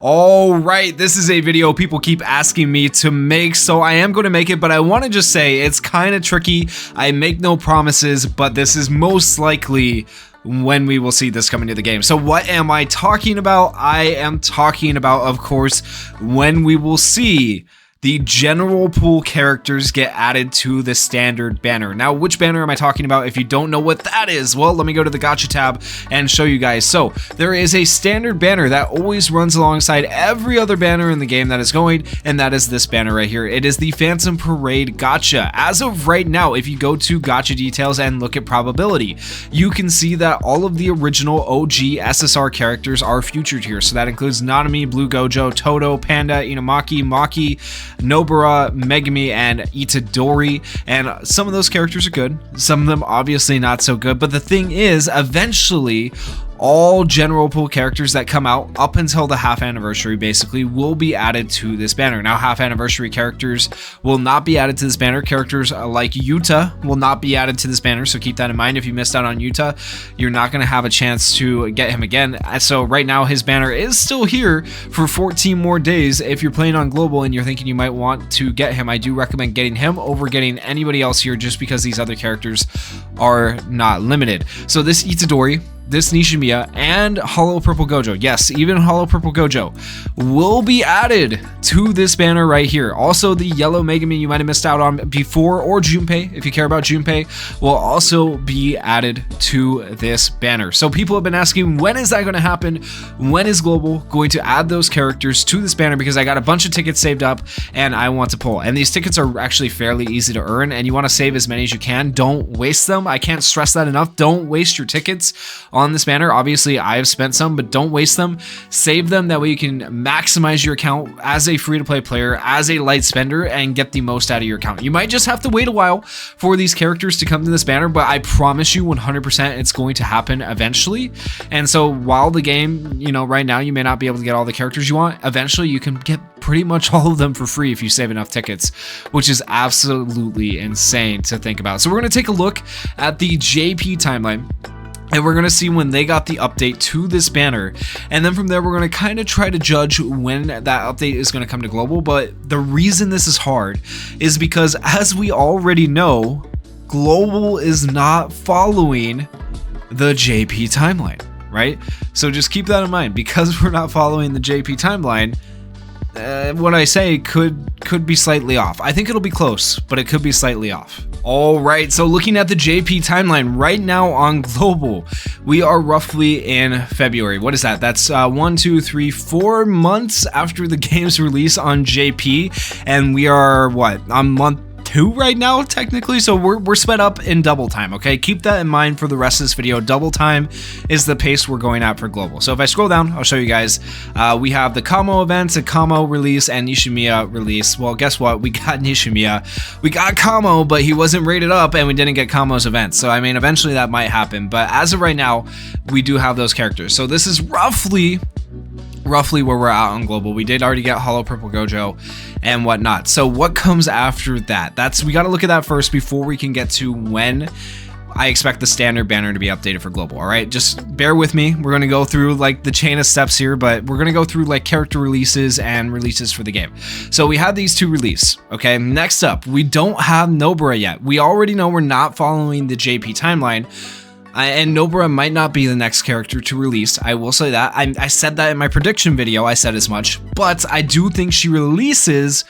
All right, this is a video people keep asking me to make, so I am going to make it, but I want to just say it's kind of tricky. I make no promises, but this is most likely when we will see this coming to the game. So what am I talking about? I am talking about, of course, when we will see the general pool characters get added to the standard banner. Now, which banner am I talking about? If you don't know what that is, well, let me go to the gotcha tab and show you guys. So there is a standard banner that always runs alongside every other banner in the game that is going, and that is this banner right here. It is the Phantom Parade gotcha. As of right now, if you go to gotcha details and look at probability, you can see that all of the original OG SSR characters are featured here. So that includes Nanami, Blue Gojo, Toto, Panda, Inumaki, Maki, Nobara, Megami, and Itadori, and some of those characters are good, some of them obviously not so good, but the thing is, eventually all general pool characters that come out up until the half anniversary basically will be added to this banner. Now, half anniversary characters will not be added to this banner. Characters like Yuta will not be added to this banner, so keep that in mind. If you missed out on Yuta, you're not going to have a chance to get him again. So right now his banner is still here for 14 more days. If you're playing on global and you're thinking you might want to get him, I do recommend getting him over getting anybody else here, just because these other characters are not limited. So this Itadori, this Nishimiya, and Hollow Purple Gojo, yes, even Hollow Purple Gojo, will be added to this banner right here. Also, the yellow Megami you might have missed out on before, or Junpei, if you care about Junpei, will also be added to this banner. So people have been asking, when is that going to happen? When is Global going to add those characters to this banner? Because I got a bunch of tickets saved up and I want to pull. And these tickets are actually fairly easy to earn, and you want to save as many as you can. Don't waste them. I can't stress that enough. Don't waste your tickets on this banner. Obviously, I have spent some, but don't waste them. Save them. That way you can maximize your account as a free-to-play player, as a light spender, and get the most out of your account. You might just have to wait a while for these characters to come to this banner, but I promise you 100% it's going to happen eventually. And so while the game, right now you may not be able to get all the characters you want, eventually you can get pretty much all of them for free if you save enough tickets, which is absolutely insane to think about. So we're going to take a look at the JP timeline, and we're going to see when they got the update to this banner. And then from there, we're going to kind of try to judge when that update is going to come to global. But the reason this is hard is because, as we already know, global is not following the JP timeline, right? So just keep that in mind. Because we're not following the JP timeline, what I say could be slightly off. I think it'll be close, but it could be slightly off. All right, so looking at the JP timeline right now on global, we are roughly in February. What is that? That's 1, 2, 3, 4 months after the game's release on JP, and we are what, on month 2 right now, technically, so we're sped up in double time. Okay, keep that in mind for the rest of this video. Double time is the pace we're going at for global. So if I scroll down, I'll show you guys. We have the Kamo events, a Kamo release, and Nishimiya release. Well, guess what? We got Nishimiya, we got Kamo, but he wasn't rated up, and we didn't get Kamo's events. So I mean, eventually that might happen, but as of right now, we do have those characters. So this is roughly where we're at on global. We did already get Hollow Purple Gojo and whatnot. So what comes after that? We got to look at that first before we can get to when I expect the standard banner to be updated for global. All right, just bear with me. We're going to go through like the chain of steps here, but we're going to go through like character releases and releases for the game. So we had these two release. Okay, next up, we don't have Nobara yet. We already know we're not following the JP timeline. And Nobara might not be the next character to release. I will say that. I said that in my prediction video. I said as much. But I do think she releases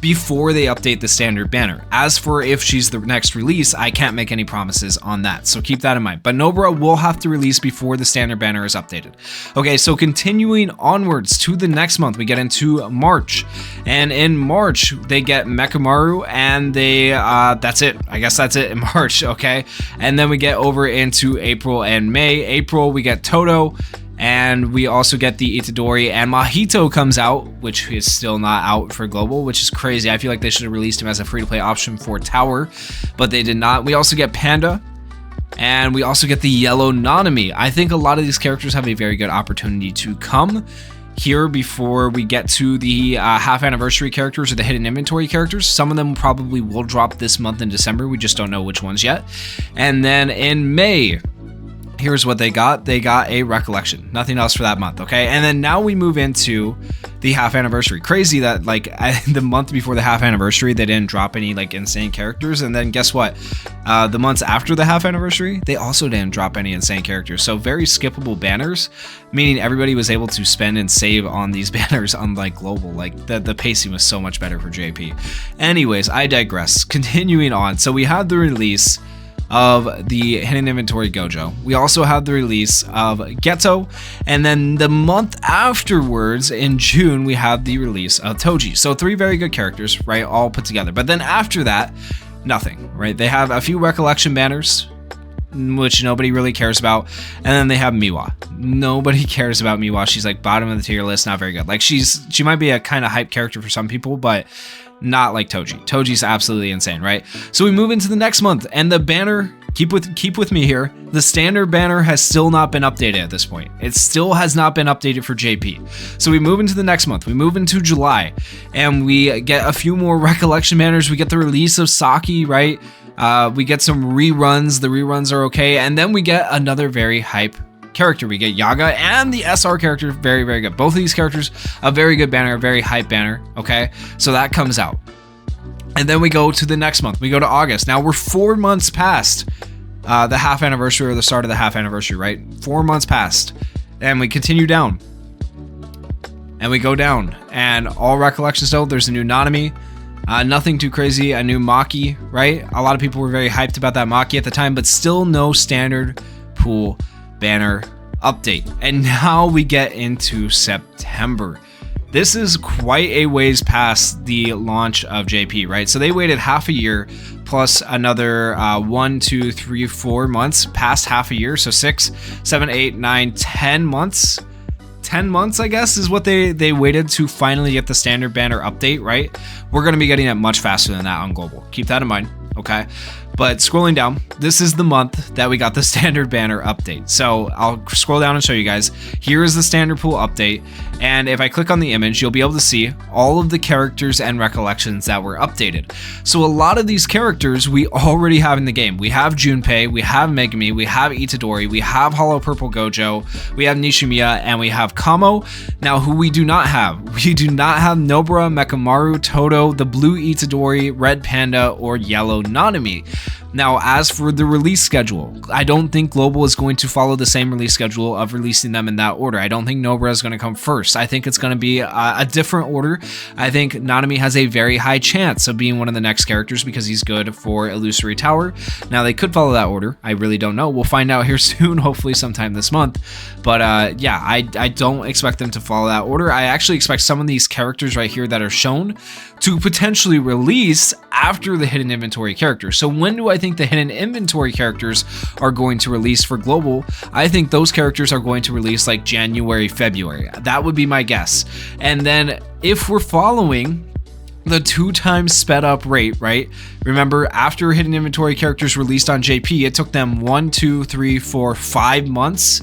before they update the standard banner. As for if she's the next release, I can't make any promises on that, so keep that in mind. But Nobara will have to release before the standard banner is updated. Okay, so continuing onwards to the next month, we get into March, and in March they get Mechamaru, and they that's it. I guess that's it in March. Okay, and then we get over into April and May. April we get Toto, and we also get the Itadori, and Mahito comes out, which is still not out for global, which is crazy. I feel like they should have released him as a free-to-play option for Tower, but they did not. We also get Panda, and we also get the yellow Nanami. I think a lot of these characters have a very good opportunity to come here before we get to the half anniversary characters or the hidden inventory characters. Some of them probably will drop this month in December. We just don't know which ones yet. And then in May, here's what they got. They got a recollection, nothing else for that month. Okay, and then now we move into the half anniversary. Crazy that like the month before the half anniversary they didn't drop any like insane characters, and then guess what, the months after the half anniversary they also didn't drop any insane characters. So very skippable banners, meaning everybody was able to spend and save on these banners, unlike global. Like the pacing was so much better for JP. Anyways, I digress. Continuing on, so we had the release of the Hidden Inventory Gojo. We also had the release of Geto, and then the month afterwards in June we had the release of Toji. So 3 very good characters, right, all put together. But then after that, nothing, right? They have a few recollection banners, which nobody really cares about, and then they have Miwa. Nobody cares about Miwa. She's like bottom of the tier list, not very good. Like she might be a kind of hype character for some people, but not like Toji. Toji's absolutely insane, right? So we move into the next month, and the banner, keep with me here, the standard banner has still not been updated at this point. It still has not been updated for JP. So we move into the next month. We move into July, and we get a few more recollection banners. We get the release of Saki, right? We get some reruns. The reruns are okay, and then we get another very hype character. We get Yaga and the SR character, very, very good. Both of these characters, a very good banner, a very hype banner, okay? So that comes out. And then we go to the next month. We go to August. Now we're 4 months past the half anniversary, or the start of the half anniversary, right? 4 months past. And we continue down. And we go down. And all recollections though, there's a new Nanami. Nothing too crazy, a new Maki, right? A lot of people were very hyped about that Maki at the time, but still no standard pool banner update. And now we get into September. This is quite a ways past the launch of JP, right? So they waited half a year plus another 1, 2, 3, 4 months past half a year. So 6, 7, 8, 9, 10 months. 10 months, I guess, is what they waited to finally get the standard banner update, right? We're going to be getting it much faster than that on global. Keep that in mind, okay? But scrolling down, this is the month that we got the standard banner update. So I'll scroll down and show you guys. Here is the standard pool update. And if I click on the image, you'll be able to see all of the characters and recollections that were updated. So a lot of these characters we already have in the game. We have Junpei, we have Megumi, we have Itadori, we have Hollow Purple Gojo, we have Nishimiya, and we have Kamo. Now, who we do not have Nobara, Mekamaru, Toto, the blue Itadori, red Panda, or yellow Nanami. Now, as for the release schedule, I don't think Global is going to follow the same release schedule of releasing them in that order. I don't think Nobara is going to come first. I think it's going to be a different order. I think Nanami has a very high chance of being one of the next characters because he's good for Illusory Tower. Now, they could follow that order. I really don't know. We'll find out here soon, hopefully sometime this month. But yeah, I don't expect them to follow that order. I actually expect some of these characters right here that are shown to potentially release after the hidden inventory characters. So when do I think the hidden inventory characters are going to release for global? I think those characters are going to release like January, February. That would be my guess. And then if we're following the 2 times sped up rate, right? Remember, after hidden inventory characters released on JP, it took them 1, 2, 3, 4, 5 months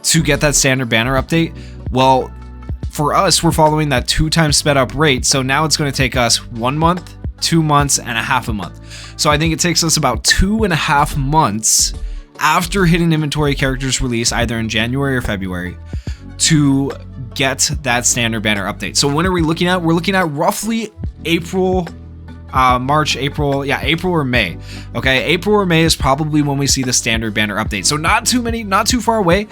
to get that standard banner update. Well, for us, we're following that 2 times sped up rate. So now it's going to take us 1 month, 2 months, and a half a month. So I think it takes us about 2.5 months after hidden inventory characters release, either in January or February, to get that standard banner update. So when are we looking at? We're looking at roughly April, March, April or May. Okay, April or May is probably when we see the standard banner update. So not too far away,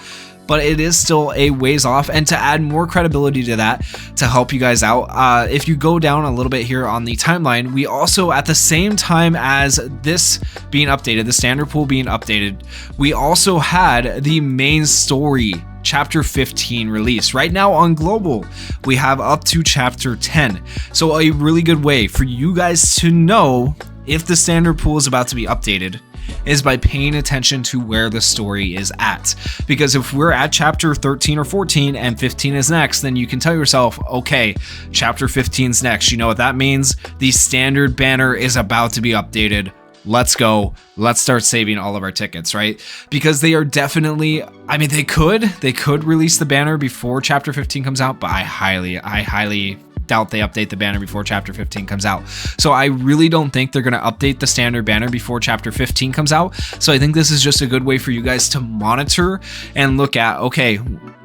but it is still a ways off. And to add more credibility to that, to help you guys out, if you go down a little bit here on the timeline, we also, at the same time as this being updated, the standard pool being updated, we also had the main story chapter 15 release. Right now on global, we have up to chapter 10. So a really good way for you guys to know if the standard pool is about to be updated is by paying attention to where the story is at. Because if we're at chapter 13 or 14 and 15 is next, then you can tell yourself, okay, chapter 15 is next. You know what that means? The standard banner is about to be updated. Let's go. Let's start saving all of our tickets, right? Because they are definitely, I mean, they could release the banner before chapter 15 comes out, but I highly doubt they update the banner before chapter 15 comes out. So I really don't think they're going to update the standard banner before chapter 15 comes out. So I think this is just a good way for you guys to monitor and look at, okay,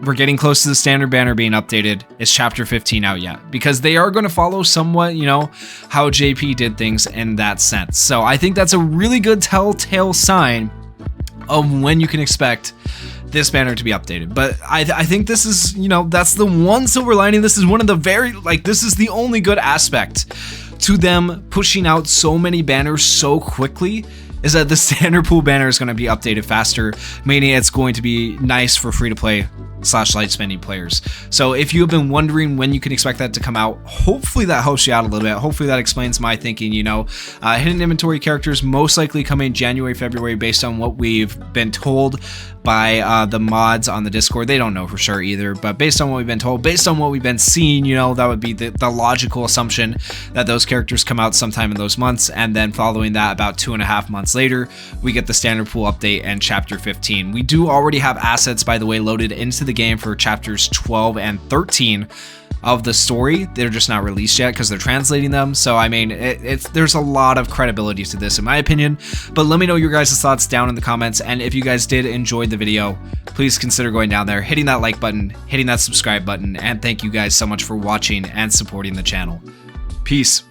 we're getting close to the standard banner being updated. Is chapter 15 out yet? Because they are going to follow somewhat, you know, how JP did things in that sense. So I think that's a really good telltale sign of when you can expect this banner to be updated. But I think this is, you know, that's the one silver lining. This is one of the this is the only good aspect to them pushing out so many banners so quickly, is that the standard pool banner is going to be updated faster, meaning it's going to be nice for free-to-play / light spending players. So if you have been wondering when you can expect that to come out, hopefully that helps you out a little bit. Hopefully that explains my thinking. You know, hidden inventory characters most likely coming January, February, based on what we've been told by the mods on the Discord. They don't know for sure either, but based on what we've been told, based on what we've been seeing, you know, that would be the logical assumption that those characters come out sometime in those months. And then following that, about 2.5 months later, we get the standard pool update and chapter 15. We do already have assets, by the way, loaded into the game for chapters 12 and 13 of the story. They're just not released yet because they're translating them. So I mean, there's a lot of credibility to this in my opinion. But let me know your guys' thoughts down in the comments, and if you guys did enjoy the video, please consider going down there, hitting that like button, hitting that subscribe button, and thank you guys so much for watching and supporting the channel. Peace.